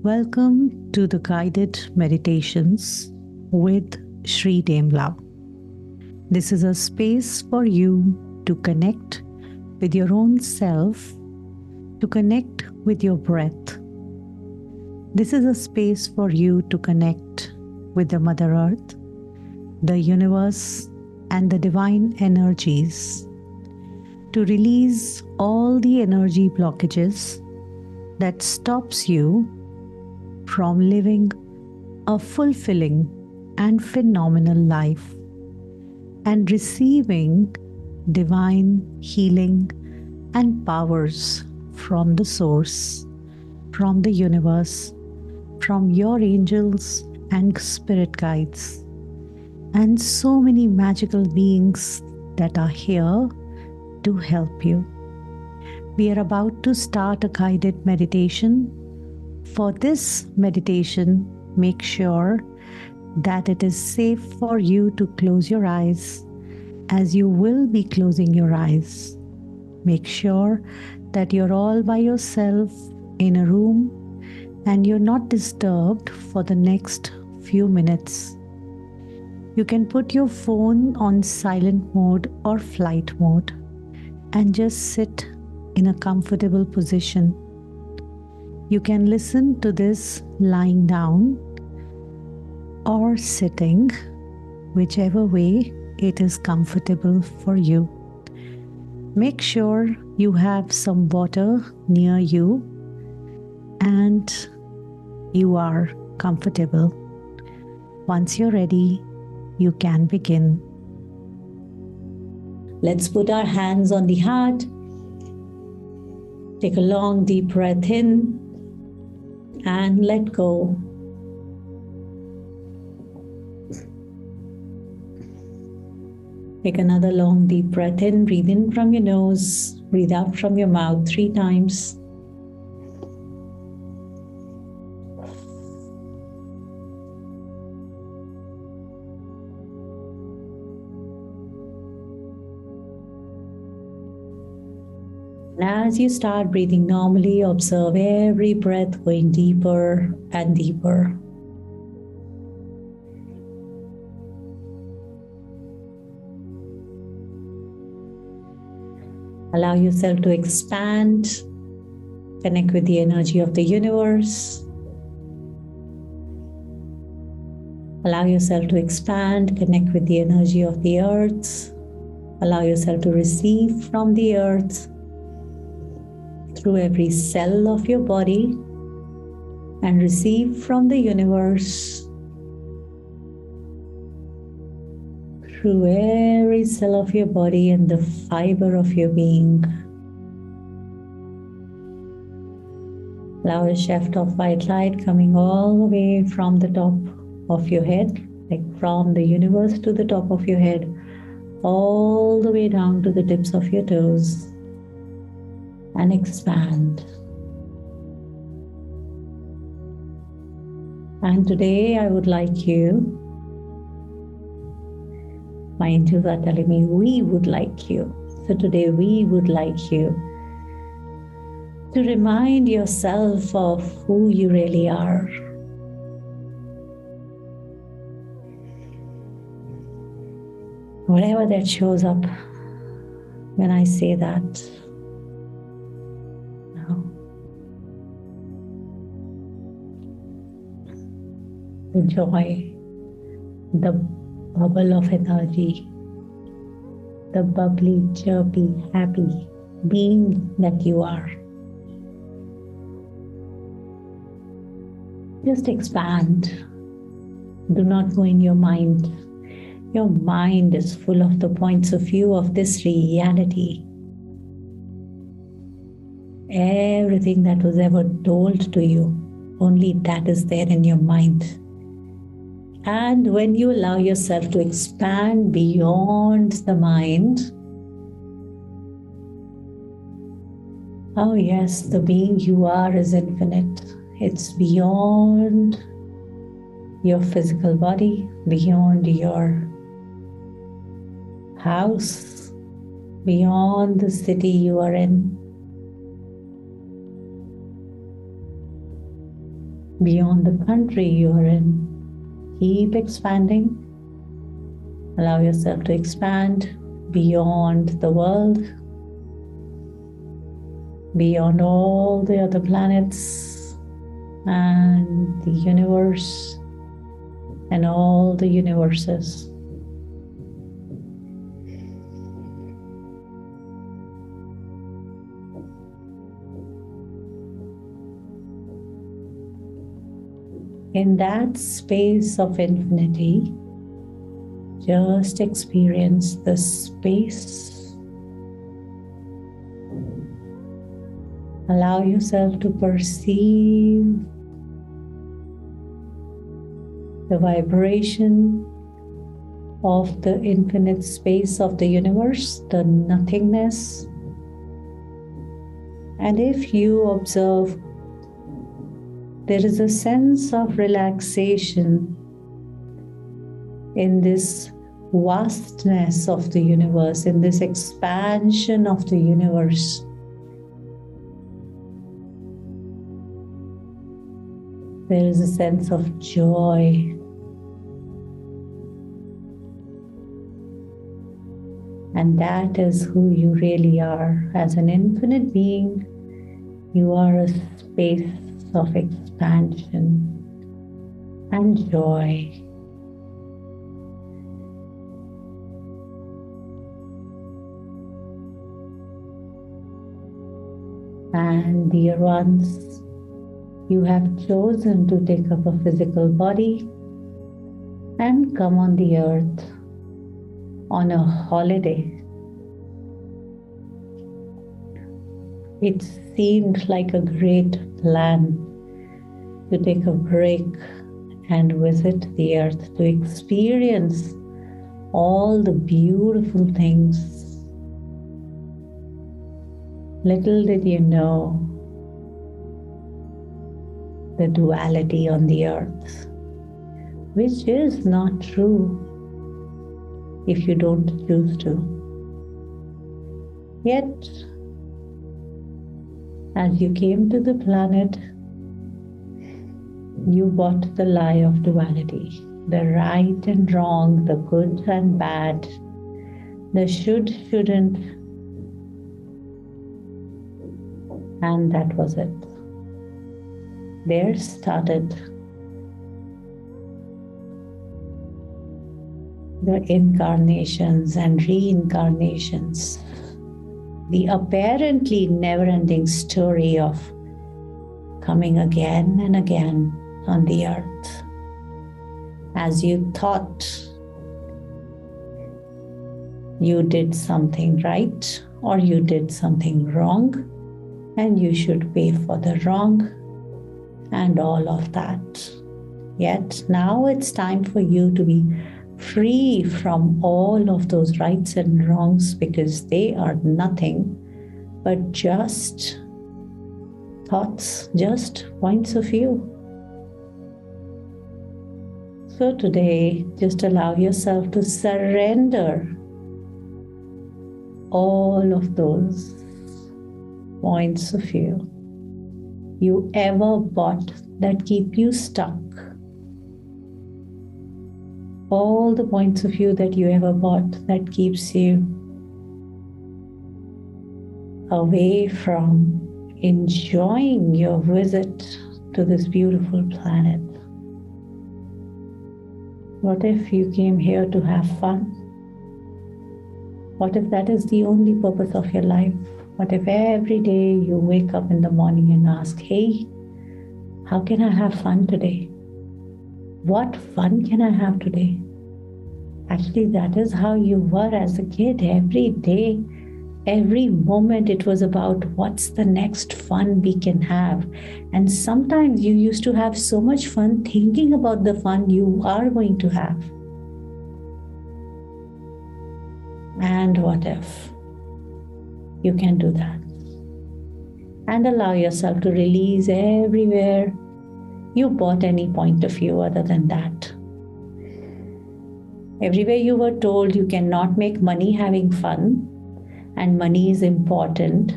Welcome to the guided meditations with Shree Dembla. This is a space for you to connect with your own self, to connect with your breath. This is a space for you to connect with the Mother Earth, the universe, and the divine energies, to release all the energy blockages that stops you from living a fulfilling and phenomenal life and receiving divine healing and powers from the source, from the universe, from your angels and spirit guides, and so many magical beings that are here to help you. We are about to start a guided meditation. For this meditation, make sure that it is safe for you to close your eyes, as you will be closing your eyes. Make sure that you're all by yourself in a room and you're not disturbed for the next few minutes. You can put your phone on silent mode or flight mode and just sit in a comfortable position. You can listen to this lying down or sitting, whichever way it is comfortable for you. Make sure you have some water near you and you are comfortable. Once you're ready, you can begin. Let's put our hands on the heart. Take a long, deep breath in and let go. Take another long, deep breath in. Breathe in from your nose. Breathe out from your mouth 3 times. And as you start breathing normally, observe every breath going deeper and deeper. Allow yourself to expand, connect with the energy of the universe. Allow yourself to expand, connect with the energy of the earth. Allow yourself to receive from the earth through every cell of your body and receive from the universe through every cell of your body and the fiber of your being. Allow a shaft of white light coming all the way from the top of your head, like from the universe to the top of your head, all the way down to the tips of your toes, and expand. And today I would like you, my angels are telling me we would like you. So today we would like you to remind yourself of who you really are. Whatever that shows up when I say that. Enjoy the bubble of energy, the bubbly, chirpy, happy being that you are. Just expand. Do not go in your mind. Your mind is full of the points of view of this reality. Everything that was ever told to you, only that is there in your mind. And when you allow yourself to expand beyond the mind, oh yes, the being you are is infinite. It's beyond your physical body, beyond your house, beyond the city you are in. beyond the country you are in. Keep expanding. Allow yourself to expand beyond the world, beyond all the other planets and the universe and all the universes. In that space of infinity, just experience the space. Allow yourself to perceive the vibration of the infinite space of the universe, the nothingness. And if you observe, there is a sense of relaxation in this vastness of the universe, in this expansion of the universe. There is a sense of joy. And that is who you really are. As an infinite being, you are a space of expansion and joy. And dear ones, you have chosen to take up a physical body and come on the earth on a holiday. It seemed like a great plan to take a break and visit the earth, to experience all the beautiful things. Little did you know the duality on the earth, which is not true if you don't choose to. Yet, as you came to the planet, you bought the lie of duality, the right and wrong, the good and bad, the should, shouldn't, and that was it. There started the incarnations and reincarnations, the apparently never-ending story of coming again and again on the earth. As you thought you did something right or you did something wrong, and you should pay for the wrong and all of that. Yet now it's time for you to be free from all of those rights and wrongs, because they are nothing but just thoughts, just points of view. So today, just allow yourself to surrender all of those points of view you ever bought that keep you stuck. All the points of view that you ever bought that keeps you away from enjoying your visit to this beautiful planet. What if you came here to have fun? What if that is the only purpose of your life? What if every day you wake up in the morning and ask, hey, how can I have fun today? What fun can I have today? Actually, that is how you were as a kid. Every day, every moment, it was about what's the next fun we can have. And sometimes you used to have so much fun thinking about the fun you are going to have. And what if you can do that? And allow yourself to release everywhere you bought any point of view other than that. Everywhere you were told you cannot make money having fun, and money is important,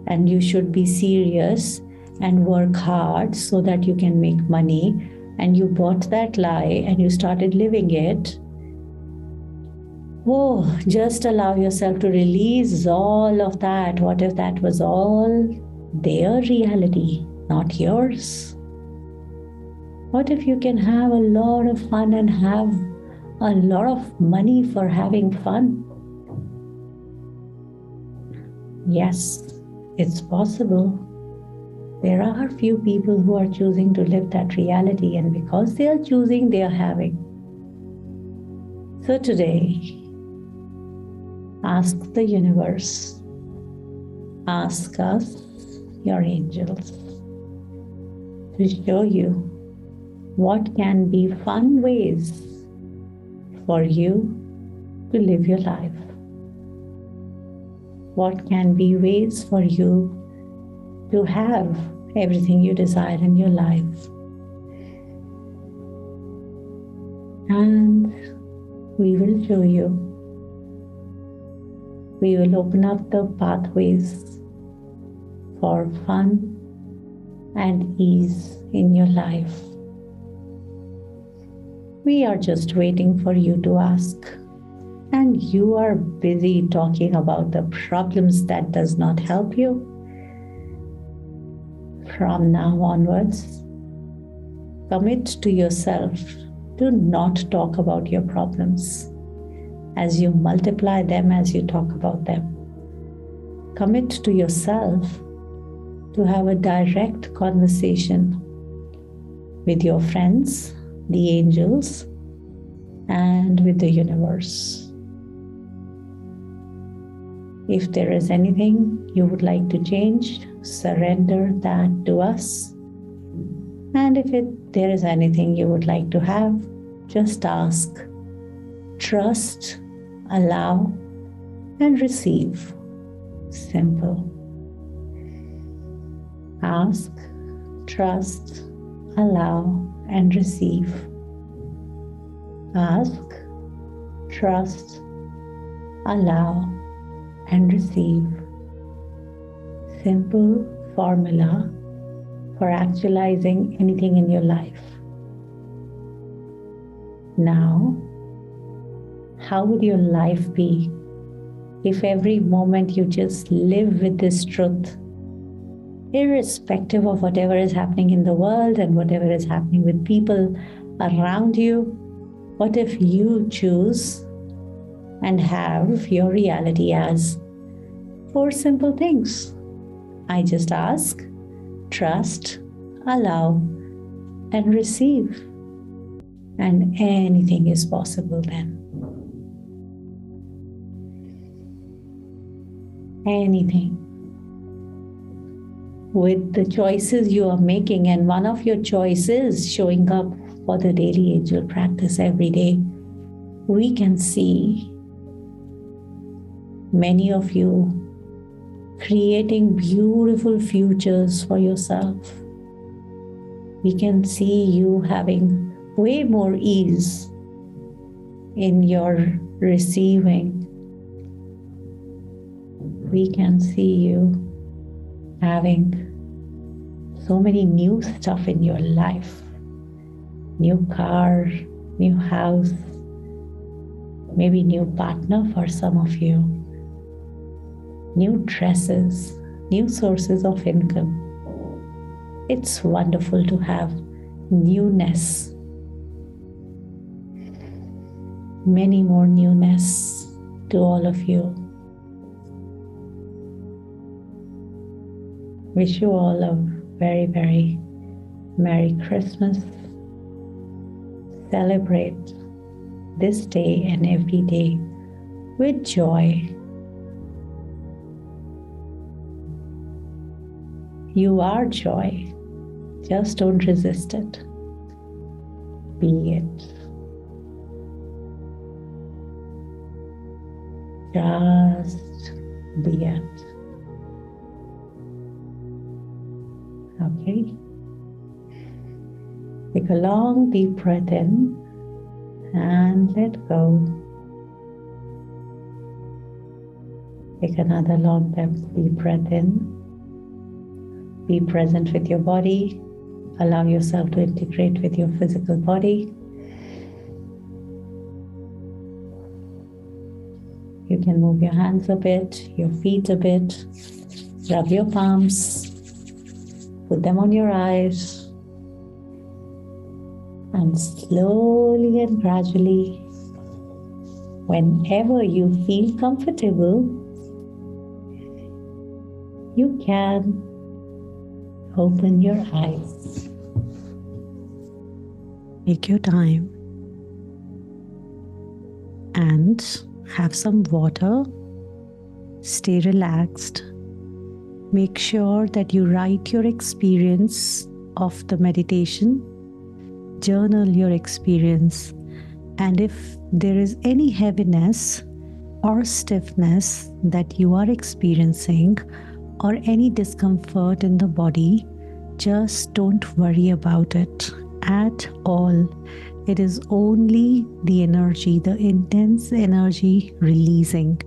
and you should be serious, and work hard so that you can make money, and you bought that lie and you started living it, oh, just allow yourself to release all of that. What if that was all their reality, not yours? What if you can have a lot of fun and have a lot of money for having fun? Yes, it's possible. There are few people who are choosing to live that reality, and because they are choosing, they are having. So today, ask the universe, ask us, your angels, to show you what can be fun ways for you to live your life. What can be ways for you to have everything you desire in your life. And we will show you. We will open up the pathways for fun and ease in your life. We are just waiting for you to ask. And you are busy talking about the problems that does not help you. From now onwards, commit to yourself to not talk about your problems. As you multiply them, as you talk about them, commit to yourself to have a direct conversation with your friends, the angels, and with the universe. If there is anything you would like to change, surrender that to us. And if there is anything you would like to have, just ask, trust, allow, and receive. Simple. Ask, trust, allow, and receive. Ask, trust, allow, and receive. Simple formula for actualizing anything in your life. Now, how would your life be if every moment you just live with this truth, irrespective of whatever is happening in the world and whatever is happening with people around you? What if you choose and have your reality as 4 simple things? I just ask, trust, allow, and receive. And anything is possible then. Anything. With the choices you are making, and one of your choices showing up for the daily angel practice every day, we can see many of you creating beautiful futures for yourself. We can see you having way more ease in your receiving. We can see you having so many new stuff in your life. New car, new house, maybe new partner for some of you. New dresses, new sources of income. It's wonderful to have newness. Many more newness to all of you. Wish you all a very, very Merry Christmas. Celebrate this day and every day with joy. You are joy. Just don't resist it. Be it. Just be it. Okay. Take a long deep breath in and let go. Take another long deep breath in Be present with your body. Allow yourself to integrate with your physical body. You can move your hands a bit, your feet a bit, rub your palms, put them on your eyes, and slowly and gradually, whenever you feel comfortable, you can open your eyes. Take your time and have some water. Stay relaxed. Make sure that you write your experience of the meditation. Journal your experience. And if there is any heaviness or stiffness that you are experiencing, or any discomfort in the body, just don't worry about it at all. It is only the energy, the intense energy releasing.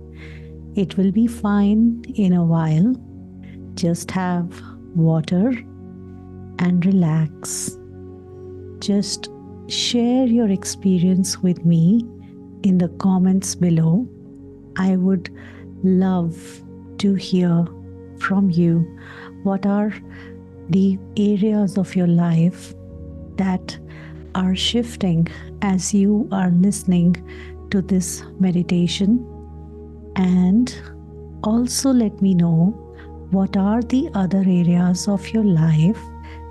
It will be fine in a while. Just have water and relax. Just share your experience with me in the comments below. I would love to hear from you. What are the areas of your life that are shifting as you are listening to this meditation? And also let me know what are the other areas of your life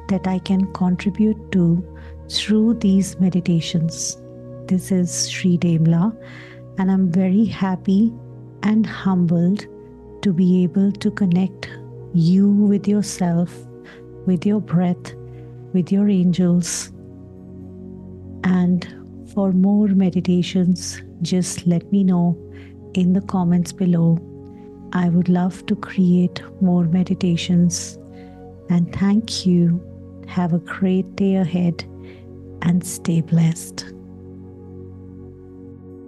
that I can contribute to through these meditations. This is Shree Dembla, and I'm very happy and humbled to be able to connect you with yourself, with your breath, with your angels. And for more meditations, just let me know in the comments below. I would love to create more meditations. And thank you. Have a great day ahead and stay blessed.